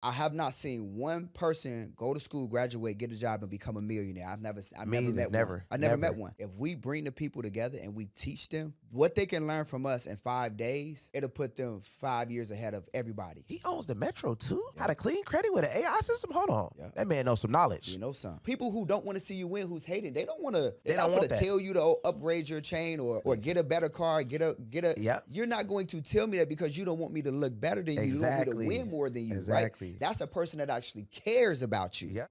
I have not seen one person go to school, graduate, get a job, and become a millionaire. I Me never either. met Never. one. I never met Never. one. If we bring the people together and we teach them what they can learn from us in 5 days, it'll put them 5 years ahead of everybody. He owns the Metro too. Yeah. How to clean credit with an AI system? Hold on. Yeah. That man knows some knowledge. You know some people who don't want to see you win, who's hating. They don't want to. They don't want that. Tell you to upgrade your chain or get a better car, get a. Yep. You're not going to tell me that because you don't want me to look better than you. Exactly. You want me to win more than you. Exactly. Right? That's a person that actually cares about you. Yep.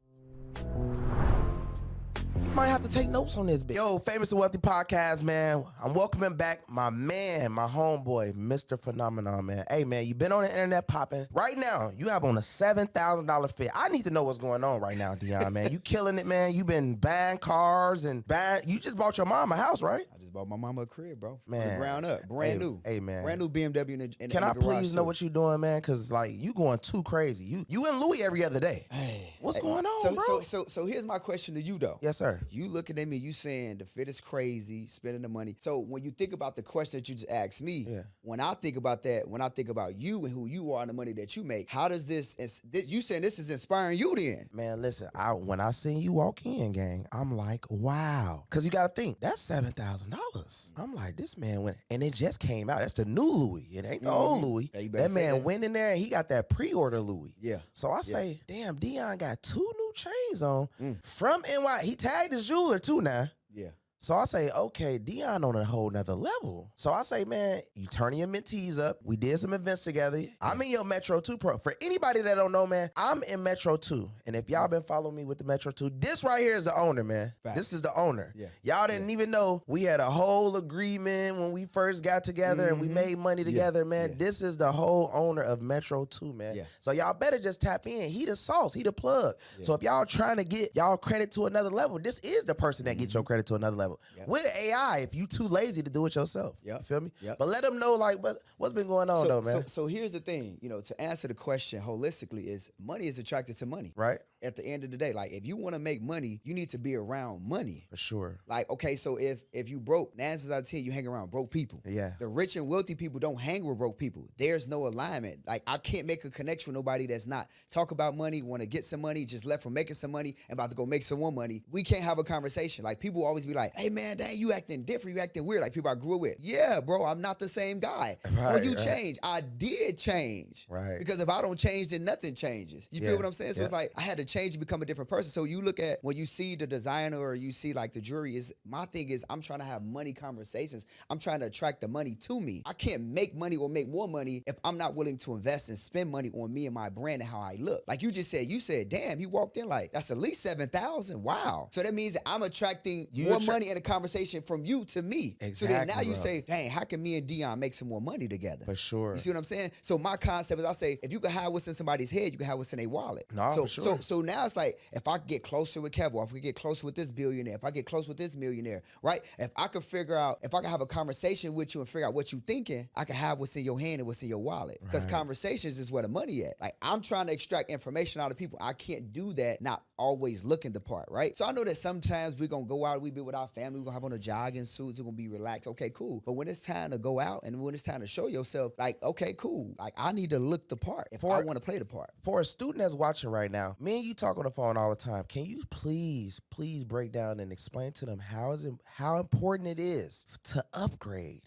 You might have to take notes on this, bitch. Yo, Famous and Wealthy Podcast, man. I'm welcoming back my man, my homeboy, Mr. Phenomenon, man. Hey, man, you been on the internet popping. Right now, you have on a $7,000 fit. I need to know what's going on right now, Dion, man. You killing it, man. You been buying cars and you just bought your mom a house, right? I just bought my mama a crib, bro. Man. From the ground up. Brand new. Hey, man. Brand new BMW in the Can I garage please know too. what you doing, man? Because, like, you going too crazy. You and Louis every other day. Hey, What's going on, bro? So here's my question to you, though. Yes, sir. You looking at me, you saying the fit is crazy, spending the money. So when you think about the question that you just asked me, Yeah. when I think about that, when I think about you and who you are and the money that you make, how does you saying this is inspiring you then? Man, listen, when I seen you walk in, gang, I'm like, wow. Because you got to think, that's $7,000. I'm like, this man went, and it just came out. That's the new Louis. It ain't the old Louis. Yeah, you better That say man that. went in there and he got that pre-order Louis. Yeah. So I say, damn, Dion got 2 new chains on from NY. He tagged his jeweler too now. Yeah. So I say, okay, Dion on a whole nother level. So I say, man, you turning your mentees up. We did some events together. I'm in your Metro 2 pro. For anybody that don't know, man, I'm in Metro 2. And if y'all been following me with the Metro 2, this right here is the owner, man. Facts. This is the owner. Yeah. Y'all didn't even know we had a whole agreement when we first got together and we made money together, man. Yeah. This is the whole owner of Metro 2, man. Yeah. So y'all better just tap in. He the sauce. He the plug. Yeah. So if y'all trying to get y'all credit to another level, this is the person that gets your credit to another level. Yeah. With AI, if you too lazy to do it yourself. Yep. You feel me? Yep. But let them know, like, what's been going on, though, man. So here's the thing, to answer the question holistically is money is attracted to money. Right? At the end of the day, like if you want to make money, you need to be around money. For sure. Like, okay, so if you broke, 9 times out of 10, you hang around broke people. Yeah. The rich and wealthy people don't hang with broke people. There's no alignment. Like, I can't make a connection with nobody that's not talk about money, want to get some money, just left from making some money, and about to go make some more money. We can't have a conversation. Like, people always be like, hey, man, dang, you acting different. You acting weird. Like, people I grew up with. Yeah, bro, I'm not the same guy. Right, You right. change. I did change. Right. Because if I don't change, then nothing changes. You Yeah, feel what I'm saying? So yeah. it's like, I had to change to become a different person. So you look at when you see the designer or you see like the jewelry, my thing is I'm trying to have money conversations. I'm trying to attract the money to me. I can't make money or make more money if I'm not willing to invest and spend money on me and my brand and how I look. Like you said, damn, he walked in like, that's at least 7,000. Wow. So that means that I'm attracting more money in a conversation from you to me. Exactly, So then now you bro. say, dang, how can me and Dion make some more money together? For sure. You see what I'm saying? So my concept is I say, if you can have what's in somebody's head, you can have what's in their wallet. No, so, for sure. So now it's like, if I get closer with Kev, or if we get closer with this billionaire, if I get close with this millionaire, right? If I can figure out, if I can have a conversation with you and figure out what you're thinking, I can have what's in your hand and what's in your wallet. Because conversations is where the money at. Like, I'm trying to extract information out of people. I can't do that not always looking the part, right? So I know that sometimes we're going to go out, we be with our family, we're going to have on a jogging suits, we're going to be relaxed. Okay, cool. But when it's time to go out and when it's time to show yourself, like, okay, cool. Like, I need to look the part if I want to play the part. For a student that's watching right now, me and you talk on the phone all the time. Can you please break down and explain to them how important it is to upgrade?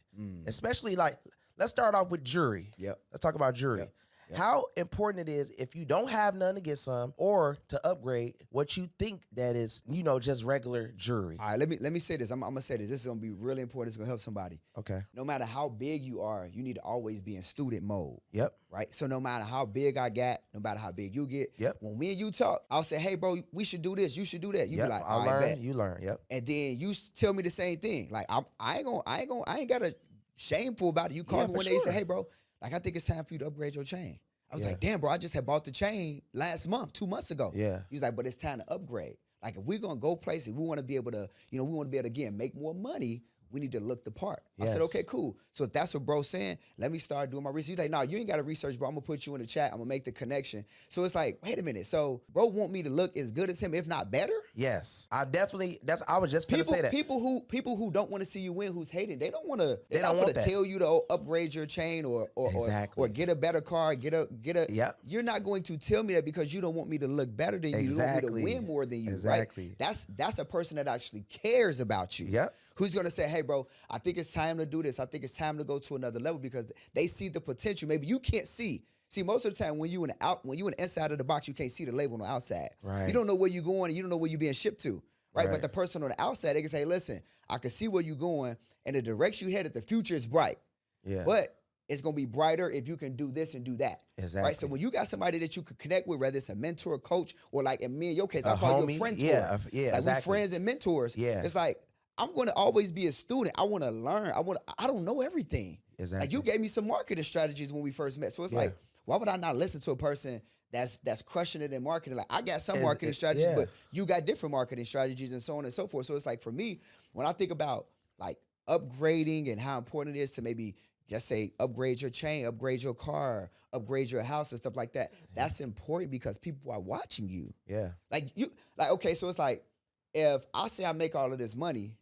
Especially, like, let's start off with jewelry. Yep. Let's talk about jewelry. Yep. How important it is if you don't have none to get some, or to upgrade what you think that is, just regular jewelry. All right, let me say this. I'm gonna say this. This is gonna be really important. It's gonna help somebody. Okay. No matter how big you are, you need to always be in student mode. Yep. Right? So no matter how big I got, no matter how big you get, Yep. when me and you talk, I'll say, hey, bro, we should do this. You should do that. You Yep. be like, I all right, learn, bet. you learn. Yep. And then you tell me the same thing. Like, I ain't got a shameful about it. You call Yeah, me for one day and say, sure. hey, bro, like, I think it's time for you to upgrade your chain. I was Yeah. like, damn, bro, I just had bought the chain last month, 2 months ago. Yeah. He was like, but it's time to upgrade. Like, if we're gonna go places, we want to be able to, again, make more money. we need to look the part. I said, Yes. okay, cool. So if that's what bro's saying, let me start doing my research. He's like, no, you ain't got to research, bro. I'm going to put you in the chat. I'm going to make the connection. So it's like, wait a minute. So bro want me to look as good as him, if not better? Yes. I was just going to say that. People who don't want to see you win, who's hating, they don't want to, They don't want that. tell you to upgrade your chain or Exactly. get a better car, get a. Yep. You're not going to tell me that because you don't want me to look better than you. Exactly. You want me to win more than you, Exactly. right? That's a person that actually cares about you. Yep. Who's going to say, hey, bro, I think it's time to do this. I think it's time to go to another level because they see the potential. Maybe you can't see. See, most of the time when you in the inside of the box, you can't see the label on the outside. Right. You don't know where you're going and you don't know where you're being shipped to. Right? Right. But the person on the outside, they can say, listen, I can see where you're going and the direction you headed, the future is bright. Yeah. But it's going to be brighter if you can do this and do that. Exactly. Right? So when you got somebody that you could connect with, whether it's a mentor, a coach, or like in me in your case, A I call homie. you a friend. Yeah, Like exactly. we're friends and mentors. Yeah. It's like, I'm going to always be a student. I want to learn. I don't know everything. Exactly. Like you gave me some marketing strategies when we first met. So it's like, why would I not listen to a person that's crushing it in marketing? Like I got some marketing strategies, but you got different marketing strategies and so on and so forth. So it's like for me, when I think about like upgrading and how important it is to maybe just say upgrade your chain, upgrade your car, upgrade your house and stuff like that, that's important because people are watching you. Yeah. Okay, so it's like if I say I make all of this money,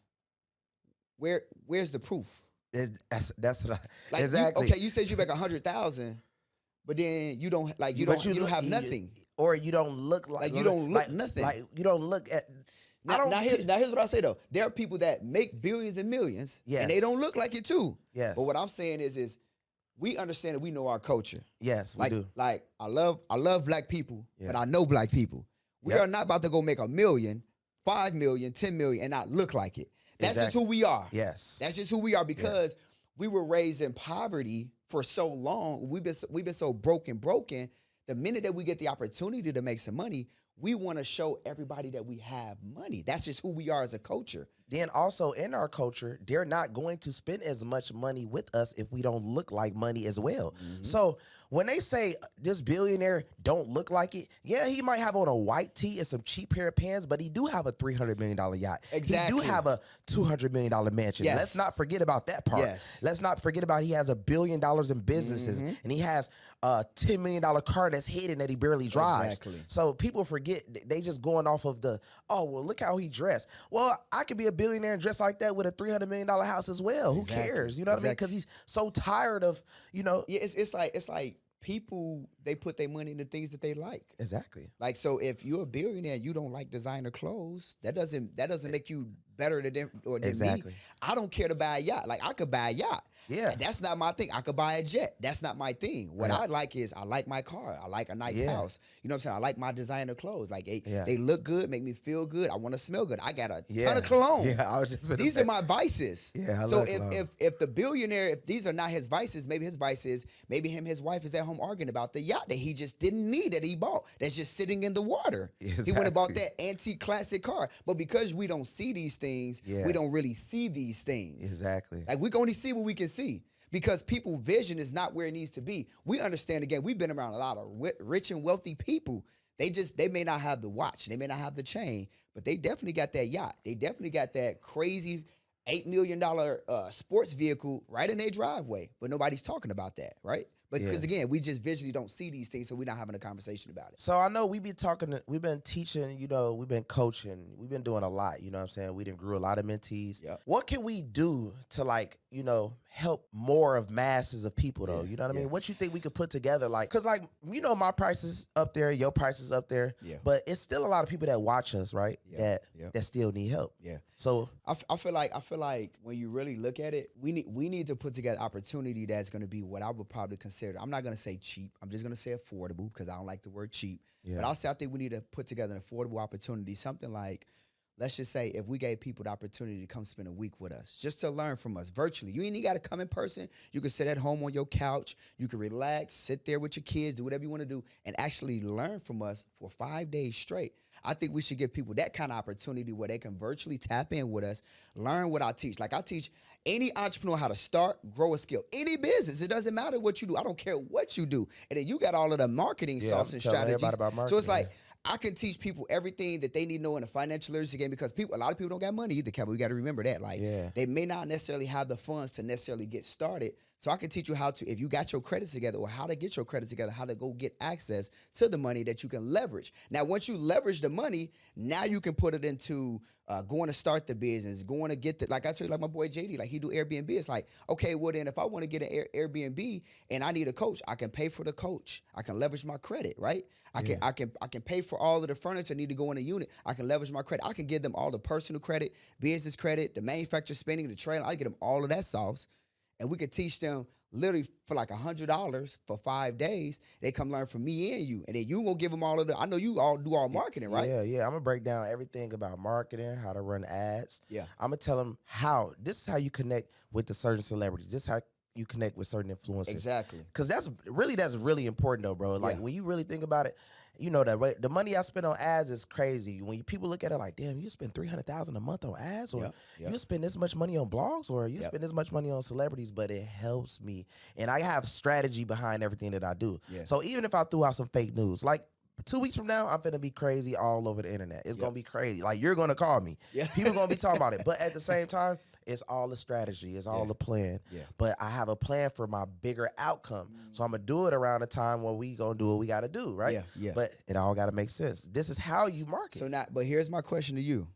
where's the proof? That's what Like exactly. you said you make 100,000, but then you don't like you don't have nothing, or you don't look like you don't look nothing. Like you don't look at. Now here's what I say though. There are people that make billions and millions, and they don't look like it too. Yes. But what I'm saying is we understand that we know our culture. Yes, we do. Like I love black people, but I know black people. We are not about to go make $1 million, 5 million, 10 million, and not look like it. That's just who we are. Yes. That's just who we are because we were raised in poverty for so long. We've been so broken. The minute that we get the opportunity to make some money, we want to show everybody that we have money. That's just who we are as a culture. Then also in our culture, they're not going to spend as much money with us if we don't look like money as well. Mm-hmm. So when they say this billionaire don't look like it, yeah, he might have on a white tee and some cheap pair of pants, but he do have a $300 million yacht. Exactly. He do have a $200 million mansion. Yes. Let's not forget about that part. Yes. Let's not forget about he has $1 billion in businesses and he has a $10 million car that's hidden that he barely drives. Exactly. So people forget, they just going off of well, look how he dressed. Well, I could be a billionaire and dress like that with a $300 million house as well. Exactly. Who cares? You know what I mean? Because he's so tired of, Yeah, it's like people, they put their money into things that they like. Exactly. Like, so if you're a billionaire and you don't like designer clothes, that doesn't make you better than Exactly. me. I don't care to buy a yacht. Like, I could buy a yacht. Yeah. And that's not my thing. I could buy a jet. That's not my thing. What I like is I like my car. I like a nice house. You know what I'm saying? I like my designer clothes. Like, they look good, make me feel good. I want to smell good. I got a ton of cologne. Yeah, I was just These are my vices. Yeah, I so love cologne. if the billionaire, if these are not his vices, maybe his vice is maybe his wife is at home arguing about the yacht that he just didn't need, that he bought, that's just sitting in the water. He went and bought that antique classic car. But because we don't see these things, we don't really see these things. Exactly. Like, we can only see what we can see. Because people's vision is not where it needs to be. We understand, again, we've been around a lot of rich and wealthy people. They may not have the watch, they may not have the chain, but they definitely got that yacht. They definitely got that crazy $8 million sports vehicle right in their driveway. But nobody's talking about that, right? But because, again, we just visually don't see these things, so we're not having a conversation about it. So I know we've been teaching, we've been coaching, we've been doing a lot, you know what I'm saying? We done grew a lot of mentees. Yep. What can we do to help more of masses of people though? You know what I mean? What you think we could put together? Cause my price is up there, your price is up there, but it's still a lot of people that watch us, right? That still need help. Yeah. So I feel like when you really look at it, we need to put together opportunity that's going to be what I would probably consider. I'm not going to say cheap. I'm just going to say affordable because I don't like the word cheap. But I think we need to put together an affordable opportunity, something like, let's just say if we gave people the opportunity to come spend a week with us, just to learn from us virtually. You ain't even got to come in person. You can sit at home on your couch. You can relax, sit there with your kids, do whatever you want to do, and actually learn from us for 5 days straight. I think we should give people that kind of opportunity where they can virtually tap in with us, learn what I teach. Like, I teach any entrepreneur how to start, grow a skill. Any business, it doesn't matter what you do. I don't care what you do. And then you got all of the marketing sauce and strategies. About marketing, so it's like, I can teach people everything that they need to know in the financial literacy game because a lot of people don't got money either, Kevin. We got to remember that. Like, they may not necessarily have the funds to necessarily get started. So I can teach you how to, if you got your credit together, or how to get your credit together, how to go get access to the money that you can leverage. Now, once you leverage the money, now you can put it into going to start the business, going to get the, like I tell you, like my boy JD, like he do Airbnb. It's like, okay, well then if I want to get an Airbnb and I need a coach, I can pay for the coach. I can leverage my credit, right? I can pay for all of the furniture I need to go in a unit. I can leverage my credit. I can give them all the personal credit, business credit, the manufacturer spending, the trailer. I get them all of that sauce. And we could teach them literally for like $100 for 5 days. They come learn from me and you. And then you gonna give them all of the, I know you all do all marketing, right? Yeah. I'm gonna break down everything about marketing, how to run ads. Yeah. I'm gonna tell them this is how you connect with the certain celebrities. This is how you connect with certain influencers. Exactly. Because that's really important though, bro. Like when you really think about it, you know that the money I spend on ads is crazy. When people look at it like, damn, you spend $300,000 a month on ads, or you spend this much money on blogs, or you spend this much money on celebrities, but it helps me. And I have strategy behind everything that I do. Yeah. So even if I threw out some fake news, like 2 weeks from now, I'm finna be crazy all over the internet. It's gonna be crazy. Like you're gonna call me. People gonna be talking about it. But at the same time, it's all a strategy. It's all a plan. But I have a plan for my bigger outcome. So I'm going to do it around the time where we going to do what we got to do, right? But it all got to make sense. This is how you market. So now, but here's my question to you.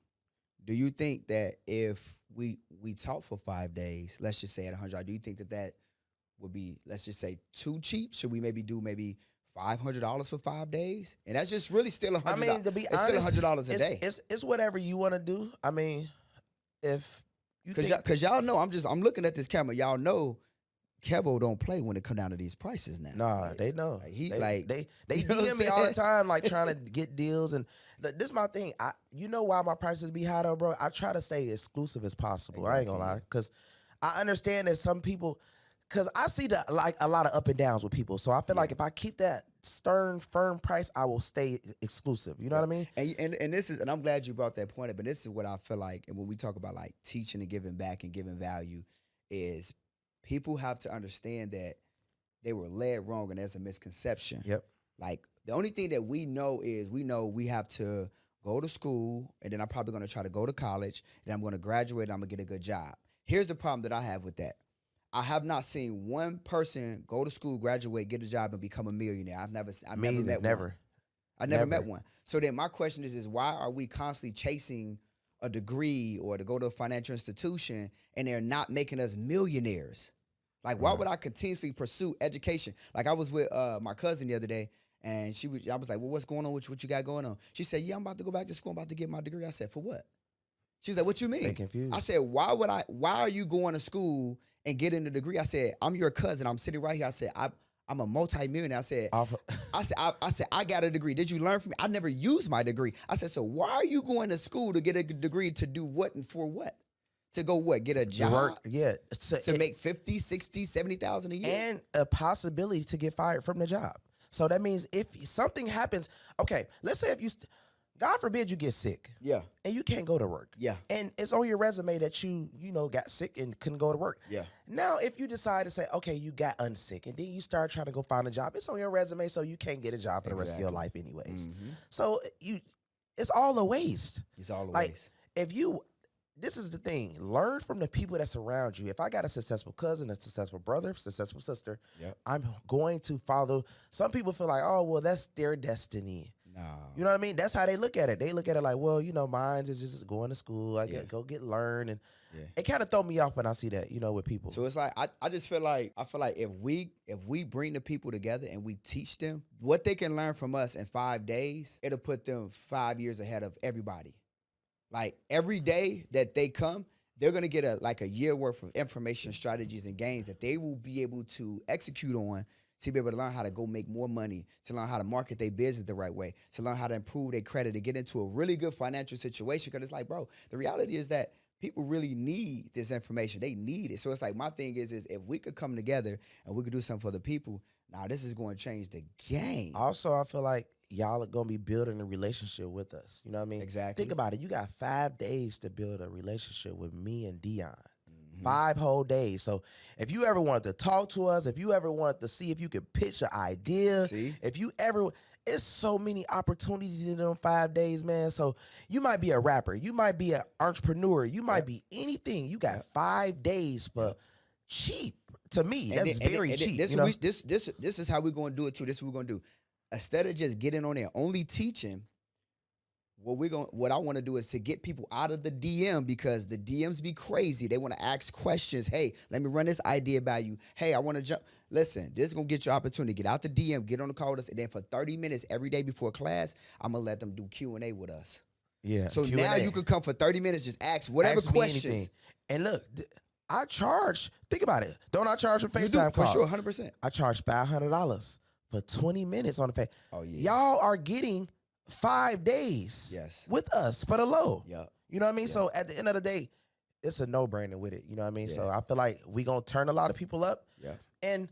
Do you think that if we talk for 5 days, let's just say at $100, do you think that would be, let's just say, too cheap? Should we maybe do $500 for 5 days? And that's just really still $100. I mean, to be honest, it's still $100 a day. It's whatever you want to do. I mean, if... Because y'all know, I'm looking at this camera. Y'all know Kevo don't play when it come down to these prices now. Nah, they know. Like, they DM me all the time, like trying to get deals. And this is my thing. You know why my prices be high though, bro? I try to stay exclusive as possible. Exactly. I ain't gonna lie, because I understand that some people, because I see a lot of up and downs with people. So I feel like if I keep that stern, firm price, I will stay exclusive. You know what I mean? And this is, and I'm glad you brought that point up, but this is what I feel like, and when we talk about like teaching and giving back and giving value, is people have to understand that they were led wrong and there's a misconception. Like the only thing that we know is we have to go to school, and then I'm probably gonna try to go to college, and I'm gonna graduate, and I'm gonna get a good job. Here's the problem that I have with that. I have not seen one person go to school, graduate, get a job, and become a millionaire. I've never met one. I never met one. So then my question is why are we constantly chasing a degree or to go to a financial institution and they're not making us millionaires? Like, why would I continuously pursue education? Like, I was with my cousin the other day, and I was like, well, what's going on with what you got going on? She said, yeah, I'm about to go back to school. I'm about to get my degree. I said, for what? She was like, what you mean? They're confused. I said, why are you going to school and getting a degree? I said, I'm your cousin. I'm sitting right here. I said, I'm a multi-millionaire. I said, I got a degree. Did you learn from me? I never used my degree. I said, so why are you going to school to get a degree to do what and for what? To go what? Get a job? Work, to make 50, 60, 70,000 a year? And a possibility to get fired from the job. So that means if something happens, okay, let's say if you... God forbid you get sick. Yeah. And you can't go to work. Yeah. And it's on your resume that you got sick and couldn't go to work. Yeah. Now, if you decide to say, okay, you got unsick, and then you start trying to go find a job, it's on your resume, so you can't get a job for the rest of your life anyways. So it's all a waste. It's all a waste. This is the thing. Learn from the people that surround you. If I got a successful cousin, a successful brother, successful sister, I'm going to follow. Some people feel like, oh, well, that's their destiny. No. You know what I mean? That's how they look at it. They look at it like, well, mine is just going to school. I go get learn. And it kind of throw me off when I see that, with people. So it's like, I just feel like, if we bring the people together and we teach them what they can learn from us in 5 days, it'll put them 5 years ahead of everybody. Like every day that they come, they're going to get a year worth of information, strategies, and games that they will be able to execute on to be able to learn how to go make more money, to learn how to market their business the right way, to learn how to improve their credit, to get into a really good financial situation. Because it's like, bro, the reality is that people really need this information. They need it. So it's like, my thing is if we could come together and we could do something for the people, this is going to change the game. Also, I feel like y'all are going to be building a relationship with us. You know what I mean? Exactly. Think about it. You got 5 days to build a relationship with me and Dion. 5 whole days. So if you ever wanted to talk to us, if you ever wanted to see if you could pitch an idea, if you ever, It's so many opportunities in them 5 days, man. So you might be a rapper, you might be an entrepreneur, you might be anything. You got 5 days for cheap. To me, that's very cheap. This is how we're gonna do it too. This is what we're gonna do. Instead of just getting on there only teaching, what I want to do is to get people out of the DM, because the DMs be crazy. They want to ask questions. Hey, let me run this idea by you. Hey, I want to jump. Listen, this is gonna get your opportunity. Get out the DM, get on the call with us, and then for 30 minutes every day before class, I'm gonna let them do Q&A with us. Yeah. So Q&A. now you can come for 30 minutes, just ask whatever questions. And look, I charge. Think about it. Don't I charge for FaceTime calls? For sure, 100%. I charge $500 for 20 minutes on the face. Oh yeah. Y'all are getting 5 days with us for the low. Yeah. You know what I mean? Yeah. So at the end of the day, it's a no-brainer with it. You know what I mean? Yeah. So I feel like we gonna turn a lot of people up. Yeah. And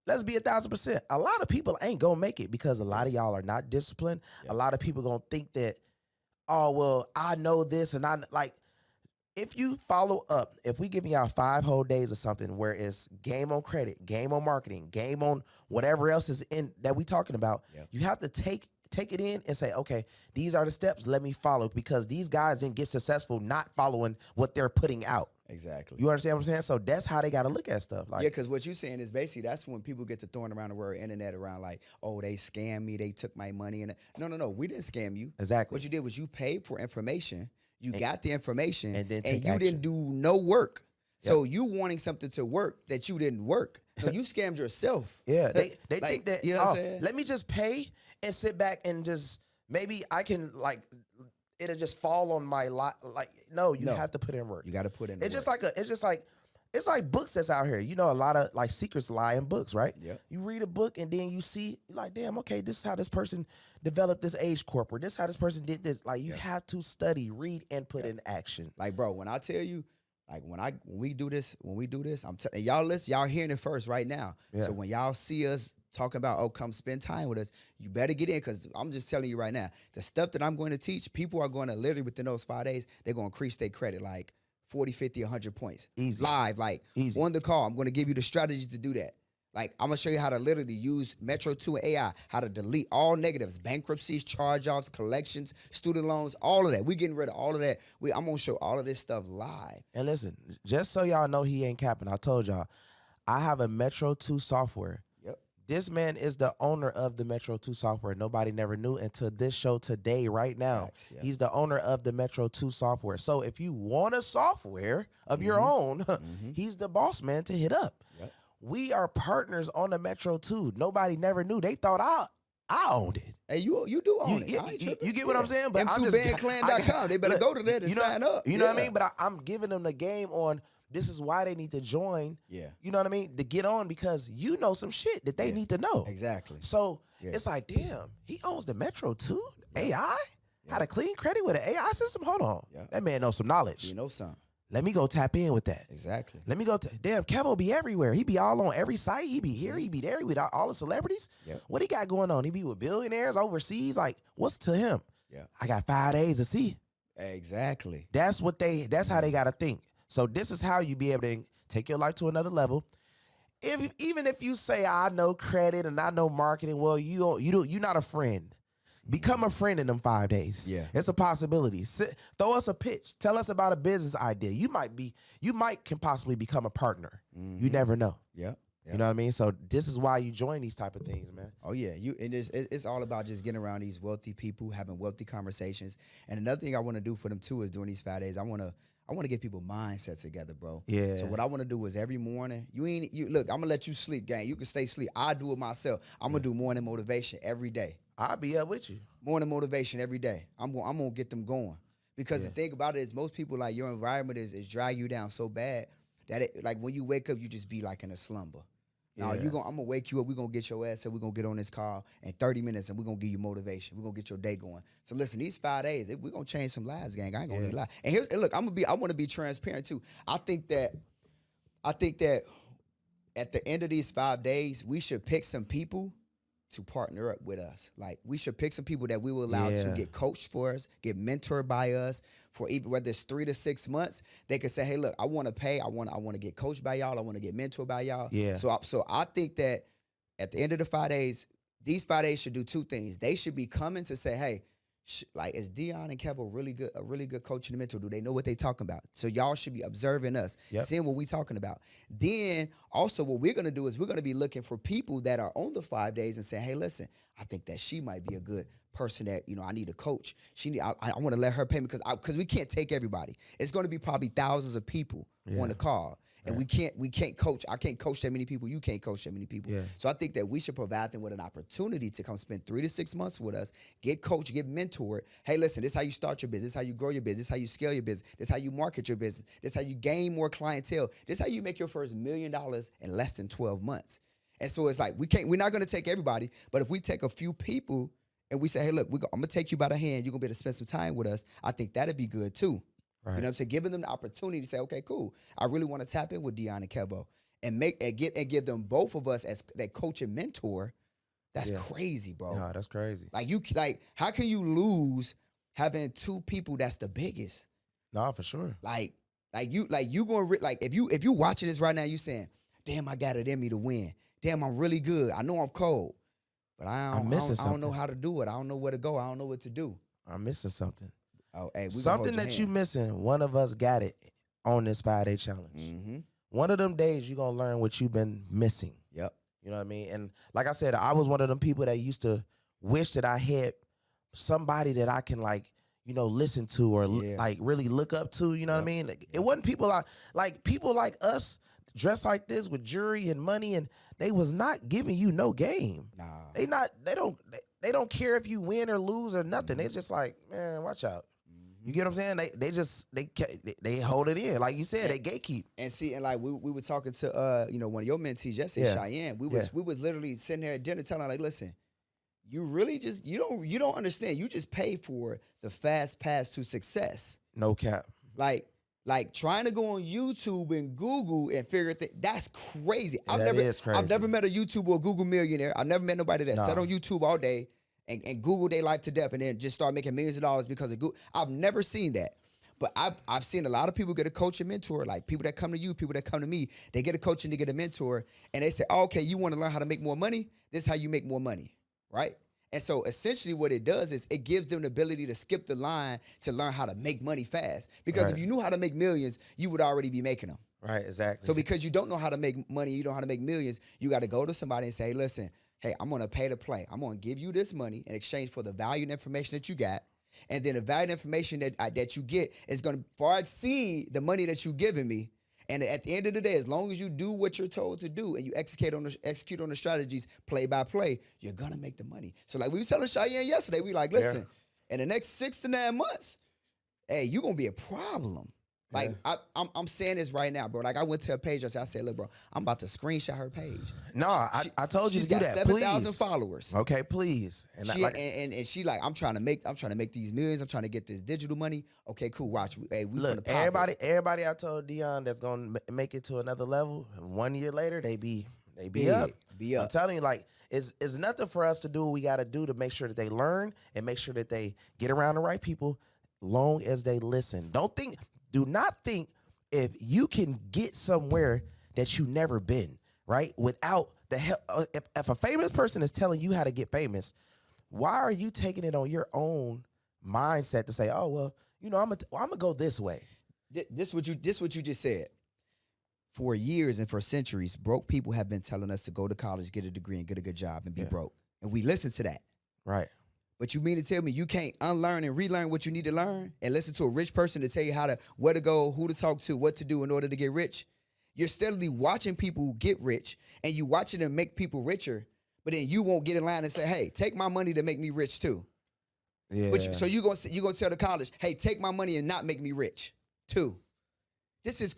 let's be 1,000%. A lot of people ain't gonna make it because a lot of y'all are not disciplined. Yeah. A lot of people gonna think that, oh, well, I know this, and I like. If you follow up, if we giving y'all 5 whole days or something where it's game on credit, game on marketing, game on whatever else is in that we talking about, you have to take it in and say, okay, these are the steps, let me follow, because these guys didn't get successful not following what they're putting out. Exactly. You understand what I'm saying? So that's how they got to look at stuff. Like, yeah, because what you're saying is basically that's when people get to throwing around the word internet around like, oh, they scammed me, they took my money. And no, we didn't scam you. Exactly. What you did was you paid for information. You got the information, and you didn't do no work. So you wanting something to work that you didn't work. So you scammed yourself. Yeah, they like, think that, you know what I'm saying? Let me just pay and sit back and just, maybe I can, like, it'll just fall on my lot. Like, no, you have to put in work. You got to put in It's work. It's like books that's out here. You know, a lot of like secrets lie in books, right? Yeah. You read a book and then you see, like, damn, okay, this is how this person developed this age corporate. This is how this person did this. Like, you have to study, read, and put in action. Like, bro, when I tell you, like, when we do this, I'm telling y'all, listen, y'all hearing it first right now. Yeah. So when y'all see us talking about, oh, come spend time with us, you better get in, because I'm just telling you right now, the stuff that I'm going to teach, people are going to literally within those 5 days, they're going to increase their credit like 40, 50, 100 points. Easy. Live, like easy. On the call. I'm going to give you the strategies to do that. Like, I'm going to show you how to literally use Metro 2 and AI, how to delete all negatives, bankruptcies, charge-offs, collections, student loans, all of that. We getting rid of all of that. I'm going to show all of this stuff live. And listen, just so y'all know he ain't capping, I told y'all, I have a Metro 2 software. Yep. This man is the owner of the Metro 2 software. Nobody never knew until this show today, right now. Yeah. He's the owner of the Metro 2 software. So if you want a software of your own, he's the boss man to hit up. Yep. We are partners on the Metro 2. Nobody never knew. They thought I owned it. Hey, you do own it. You get what I'm saying? But M2bandclan.com. They better go to that and sign up. You know what I mean? But I'm giving them the game on, this is why they need to join. Yeah. You know what I mean? To get on, because you know some shit that they need to know. Exactly. So it's like, damn, he owns the Metro 2? AI? How to clean credit with an AI system? Hold on. That man knows some knowledge. You know something. Let me go tap in with that. Exactly. Let me go. Damn, Kevo be everywhere. He be all on every site. He be here. He be there. He be with all the celebrities. Yep. What he got going on? He be with billionaires overseas. Like, what's to him? Yeah. I got 5 days to see. Exactly. That's how they got to think. So this is how you be able to take your life to another level. Even if you say, I know credit and I know marketing, well, you're not a friend. Become a friend in them 5 days. Yeah. It's a possibility. Throw us a pitch. Tell us about a business idea. You can possibly become a partner. You never know. Yeah. You know what I mean? So this is why you join these type of things, man. Oh yeah. It's all about just getting around these wealthy people, having wealthy conversations. And another thing I want to do for them too is during these 5 days, I want to get people mindset together, bro. Yeah. So what I want to do is every morning, look, I'm gonna let you sleep, gang. You can stay sleep. I do it myself. I'm gonna do morning motivation every day. I'll be up with you. Morning motivation every day. I'm gonna get them going. Because the thing about it is most people, like, your environment is drag you down so bad that it, like, when you wake up, you just be like in a slumber. Now I'm gonna wake you up. We're gonna get your ass up. We're gonna get on this call in 30 minutes and we're gonna give you motivation. We're gonna get your day going. So listen, these 5 days, we're gonna change some lives, gang. I ain't gonna lie. And look, I wanna be transparent too. I think that at the end of these 5 days, we should pick some people to partner up with us. Like, we should pick some people that we will allow to get coached for us, get mentored by us for even whether it's 3 to 6 months. They can say, hey, look, I want to pay. I want to get coached by y'all. I want to get mentored by y'all. Yeah. So I think that at the end of the 5 days, these 5 days should do two things. They should be coming to say, hey, like, is Dion and Kev a really good coach and mentor? Do they know what they talking about? So y'all should be observing us, seeing what we talking about. Then also what we're gonna do is we're gonna be looking for people that are on the 5 days and saying, hey, listen, I think that she might be a good person that, I need a coach. I want to let her pay me because we can't take everybody. It's going to be probably thousands of people on the call. And we can't coach. I can't coach that many people. You can't coach that many people. Yeah. So I think that we should provide them with an opportunity to come spend 3 to 6 months with us, get coached, get mentored. Hey, listen, this is how you start your business. This is how you grow your business. This is how you scale your business. This is how you market your business. This is how you gain more clientele. This is how you make your first $1 million in less than 12 months. And so it's like, we're not going to take everybody, but if we take a few people and we say, hey, look, I'm going to take you by the hand. You're going to be able to spend some time with us. I think that'd be good too. Right. You know what I'm saying? Giving them the opportunity to say, okay, cool. I really want to tap in with Dion and Kevo and give them both of us as that coach and mentor. That's crazy, bro. Yeah, that's crazy. Like how can you lose having two people that's the biggest? No, for sure. If you watching this right now, you saying, damn, I got it in me to win. Damn, I'm really good. I know I'm cold, but I don't know how to do it. I don't know where to go. I don't know what to do. I'm missing something. Oh, hey, something that you missing. One of us got it on this 5-day challenge. Mm-hmm. One of them days you're gonna learn what you've been missing. Yep. You know what I mean? And like I said, I was one of them people that used to wish that I had somebody that I can listen to or really look up to. You know what I mean? It wasn't people people like us dressed like this with jewelry and money, and they was not giving you no game. Nah. They don't care if you win or lose or nothing. Mm-hmm. They just like, man, watch out. You get what I'm saying? They hold it in, like you said. They gatekeep. And see, and like we were talking to one of your mentees yesterday, Cheyenne. We was literally sitting there at dinner telling her, like, listen, you really just you don't understand. You just pay for the fast pass to success. No cap. Like trying to go on YouTube and Google and figure that's crazy. That is crazy. I've never met a YouTube or Google millionaire. I've never met nobody that sat on YouTube all day and Google their life to death and then just start making millions of dollars because of Google. I've never seen that. But I've seen a lot of people get a coach and mentor, like people that come to you, people that come to me, they get a coach and they get a mentor, and they say, oh, okay, you want to learn how to make more money? This is how you make more money, right? And so essentially what it does is it gives them the ability to skip the line to learn how to make money fast. Because if you knew how to make millions, you would already be making them. Right, exactly. So because you don't know how to make money, you don't know how to make millions, you got to go to somebody and say, hey, listen, hey, I'm going to pay to play. I'm going to give you this money in exchange for the value and information that you got. And then the value and information that you get is going to far exceed the money that you're giving me. And at the end of the day, as long as you do what you're told to do and you execute on the strategies play by play, you're going to make the money. So like we were telling Cheyenne yesterday, we like, listen, in the next 6 to 9 months, hey, you're going to be a problem. Like, I'm saying this right now, bro. Like, I went to her page. I said, look, bro, I'm about to screenshot her page. No, I told you to do that. She's got 7,000 followers. Okay, please. And she like, I'm trying to make these millions. I'm trying to get this digital money. Okay, cool. Watch. Hey, we look. Everybody I told Dion that's gonna make it to another level. 1 year later, they be up. I'm telling you, like, it's nothing for us to do what we got to do to make sure that they learn and make sure that they get around the right people. Long as they listen. Do not think if you can get somewhere that you never been, right? Without the help, if a famous person is telling you how to get famous, why are you taking it on your own mindset to say, oh, well, I'm gonna go this way? This what you just said. For years and for centuries, broke people have been telling us to go to college, get a degree, and get a good job and be broke. And we listen to that. Right. But you mean to tell me you can't unlearn and relearn what you need to learn and listen to a rich person to tell you where to go, who to talk to, what to do in order to get rich? You're steadily watching people get rich and you watching them make people richer, but then you won't get in line and say, hey, take my money to make me rich too. Yeah. So you're gonna tell the college, hey, take my money and not make me rich too. This is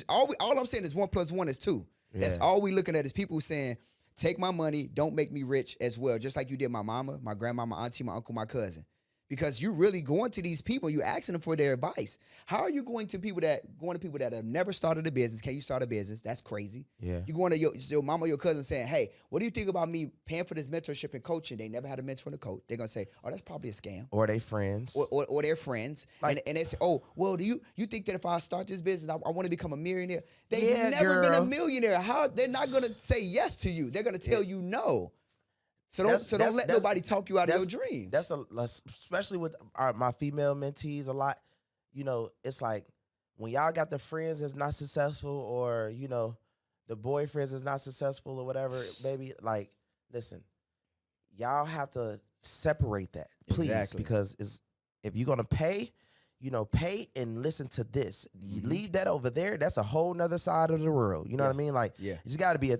all I'm saying is 1 + 1 is 2. Yeah. That's all we looking at is people saying, take my money, don't make me rich as well, just like you did my mama, my grandma, my auntie, my uncle, my cousin. Because you're really going to these people, you're asking them for their advice. How are you going to people that have never started a business? Can you start a business? That's crazy. Yeah. You're going to your mama or your cousin saying, hey, what do you think about me paying for this mentorship and coaching? They never had a mentor and a coach. They're going to say, oh, that's probably a scam. Or they friends. Or their friends. Like, and they say, oh, well, do you think that if I start this business, I want to become a millionaire? They've never been a millionaire. How? They're not going to say yes to you. They're going to tell you no. So don't let nobody talk you out of your dreams. That's especially with my female mentees a lot. You know, it's like when y'all got the friends that's not successful, or you know, the boyfriends that's not successful or whatever, baby. Like, listen, y'all have to separate that, please, Exactly. because if you're gonna pay, you know, pay and listen to this. You leave that over there, that's a whole nother side of the world. You know what I mean? Like, you just got to be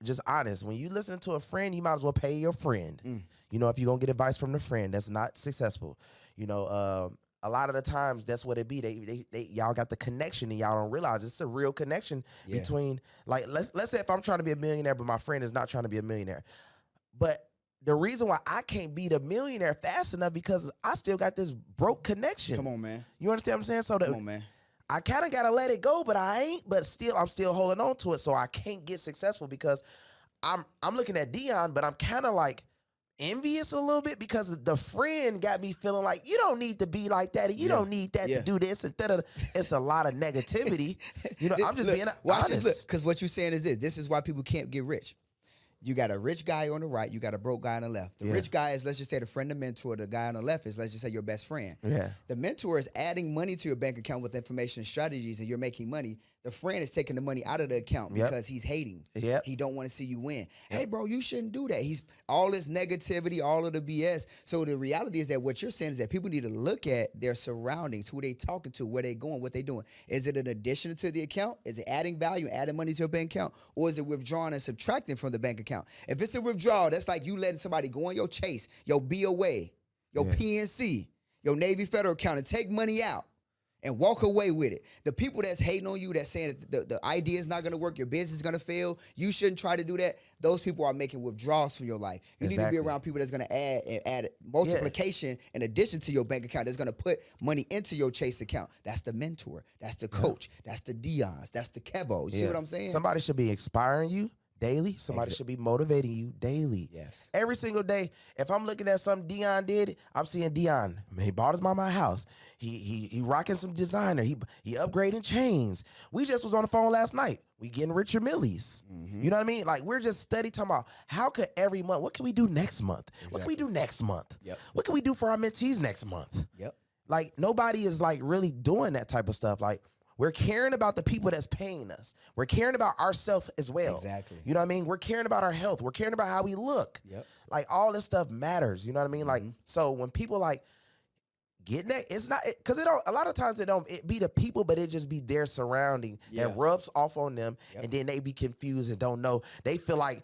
just honest. When you listen to a friend, you might as well pay your friend. You know, if you're going to get advice from the friend that's not successful. You know, a lot of the times that's what it be. They y'all got the connection and y'all don't realize it's a real connection between, like, let's say if I'm trying to be a millionaire, but my friend is not trying to be a millionaire. But the reason why I can't be the millionaire fast enough because I still got this broke connection. Come on, man. You understand what I'm saying? So Come on, man. I kind of got to let it go, but I ain't. But still, I'm still holding on to it, so I can't get successful because I'm looking at Dion, but I'm kind of like envious a little bit because the friend got me feeling like you don't need to be like that, and you don't need that to do this. It's a lot of negativity. You know, I'm just being honest. Because what you're saying is this. This is why people can't get rich. You got a rich guy on the right. You got a broke guy on the left. The rich guy is, let's just say, the friend, the mentor. The guy on the left is, let's just say, your best friend. Yeah. The mentor is adding money to your bank account with information and strategies, and you're making money. The friend is taking the money out of the account because he's hating. He don't want to see you win. Hey, bro, you shouldn't do that. He's all this negativity, all of the BS. So the reality is that what you're saying is that people need to look at their surroundings, who they talking to, where they going, what they doing. Is it an addition to the account? Is it adding value, adding money to your bank account? Or is it withdrawing and subtracting from the bank account? If it's a withdrawal, that's like you letting somebody go on your Chase, your BOA, your PNC, your Navy Federal account and take money out and walk away with it. The people that's hating on you, that's saying that the idea is not going to work, your business is going to fail, you shouldn't try to do that, those people are making withdrawals from your life. You need to be around people that's going to add multiplication in addition to your bank account, that's going to put money into your Chase account. That's the mentor. That's the coach. That's the Dion's. That's the Kevo. You see what I'm saying? Somebody should be inspiring you daily. Somebody should be motivating you daily. Yes. Every single day. If I'm looking at something Dion did, I'm seeing Dion. He bought his mama a house. He rocking some designer. He upgrading chains. We just was on the phone last night. We getting richer millies. You know what I mean? Like, we're just steady talking about how could every month, what can we do next month? What can we do next month? What can we do for our mentees next month? Like, nobody is like really doing that type of stuff. Like, we're caring about the people that's paying us. We're caring about ourselves as well. Exactly. You know what I mean? We're caring about our health. We're caring about how we look. Like, all this stuff matters. You know what I mean? Like, so when people like getting that, it's not, because it don't, a lot of times it be the people, but it just be their surrounding that rubs off on them, and then they be confused and don't know. They feel like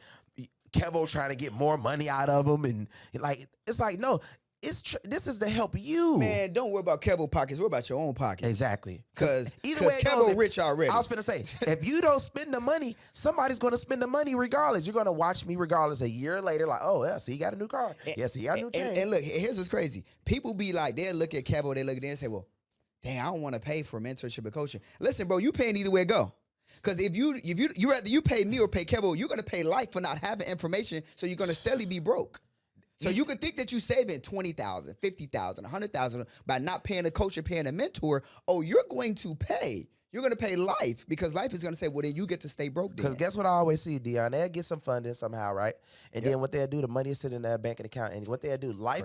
Kevo trying to get more money out of them, and like, it's like, no. This is to help you. Man, don't worry about Kevo pockets. Worry about your own pockets. Exactly. Because Kevo rich already. I was going to say, if you don't spend the money, somebody's going to spend the money regardless. You're going to watch me regardless a year later like, oh, yeah, see, he got a new car. Yes, he got a new chain. And look, here's what's crazy. People be like, they'll look at Kevo, they look at it and say, well, dang, I don't want to pay for mentorship and coaching. Listen, bro, you paying either way it go. Because if you rather you pay me or pay Kevo, you're going to pay life for not having information, so you're going to steadily be broke. So you could think that you saving $20,000, $50,000, $100,000 by not paying a coach or paying a mentor. Oh, you're going to pay. You're going to pay life, because life is going to say, well, then you get to stay broke. Because guess what I always see, Dion? They'll get some funding somehow, right? And then what they'll do, the money is sitting in their bank account. And what they'll do, life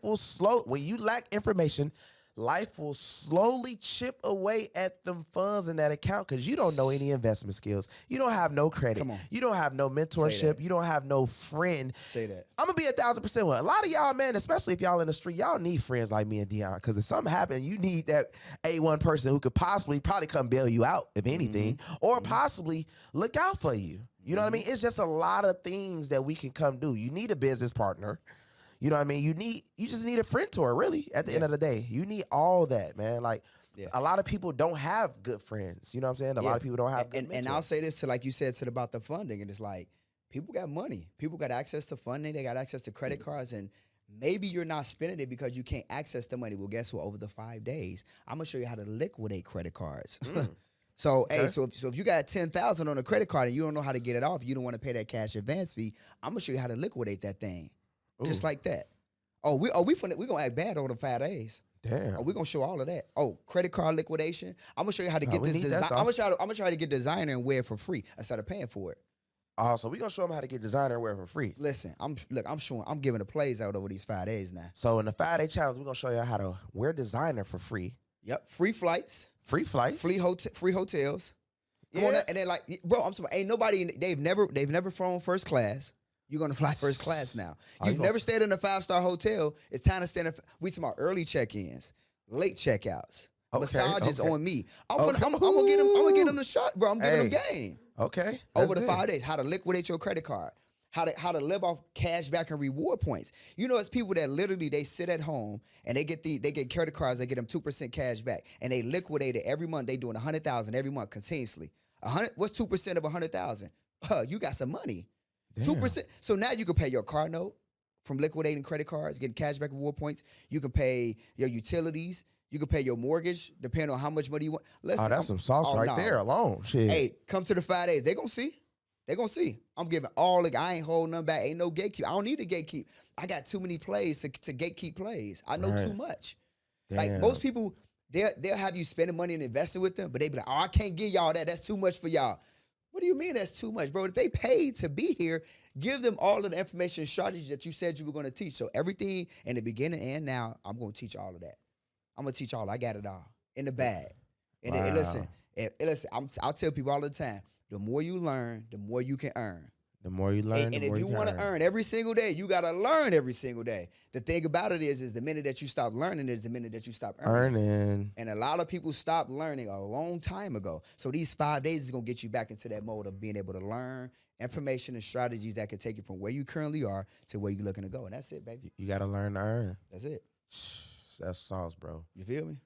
will slow. When you lack information, life will slowly chip away at them funds in that account, because you don't know any investment skills. You don't have no credit. Come on. You don't have no mentorship. You don't have no friend. Say that. I'm going to be 1,000% with a lot of y'all, man, especially if y'all in the street, y'all need friends like me and Dion, because if something happens, you need that A1 person who could probably come bail you out, if anything, or possibly look out for you. You know what I mean? It's just a lot of things that we can come do. You need a business partner. You know what I mean? You just need a friend tour, really, at the end of the day. You need all that, man. Like, a lot of people don't have good friends. You know what I'm saying? A lot of people don't have good mentors. And I'll say this, to like you said, about the funding, and it's like, people got money. People got access to funding. They got access to credit cards, and maybe you're not spending it because you can't access the money. Well, guess what? Over the 5 days, I'm going to show you how to liquidate credit cards. So, hey, so if you got $10,000 on a credit card and you don't know how to get it off, you don't want to pay that cash advance fee, I'm going to show you how to liquidate that thing. Just like that. We gonna act bad over the 5 days. Damn. We gonna show all of that. Credit card liquidation. I'm gonna show you how to get this design. I'm gonna show you how to get designer and wear it for free instead of paying for it. Oh, so we gonna show them how to get designer wear for free. Listen, I'm giving the plays out over these 5 days now. So in the 5-day challenge, we're gonna show you how to wear designer for free. Yep, free flights, Free flights. free hotels. Come Yeah. on, and then like, bro, I'm talking. Ain't nobody. They've never flown first class. You're gonna fly first class now. Oh, You've never stayed in a 5-star hotel. It's time to stand. We talking about early check-ins, late checkouts, massages on me. I'm gonna get them the shot, bro. I'm giving them game. Okay. Over the 5 days, how to liquidate your credit card, how to live off cash back and reward points. You know, it's people that literally they sit at home and they get credit cards, they get them 2% cash back, and they liquidate it every month. They doing 100,000 every month continuously. What's 2% of 100,000? You got some money. 2%. So now you can pay your car note from liquidating credit cards, getting cash back reward points. You can pay your utilities. You can pay your mortgage, depending on how much money you want. Listen, that's some sauce there alone. Shit. Hey, come to the 5 days. They gonna see. They gonna see. I'm giving all the. I ain't holding them back. Ain't no gatekeep. I don't need to gatekeep. I got too many plays to gatekeep plays. I know too much. Damn. Like most people, they'll have you spending money and investing with them, but they be like, oh, I can't give y'all that. That's too much for y'all. What do you mean that's too much, bro? If they paid to be here, give them all of the information and strategies that you said you were going to teach. So everything in the beginning and now, I'm going to teach all of that. I'm going to teach all. I got it all in the bag. And listen, I'll tell people all the time, the more you learn, the more you can earn. The more you learn, and if you want to earn every single day, you got to learn every single day. The thing about it is the minute that you stop learning is the minute that you stop earning. And a lot of people stopped learning a long time ago. So these 5 days is going to get you back into that mode of being able to learn information and strategies that can take you from where you currently are to where you're looking to go. And that's it, baby. You got to learn to earn. That's it. That's sauce, bro. You feel me?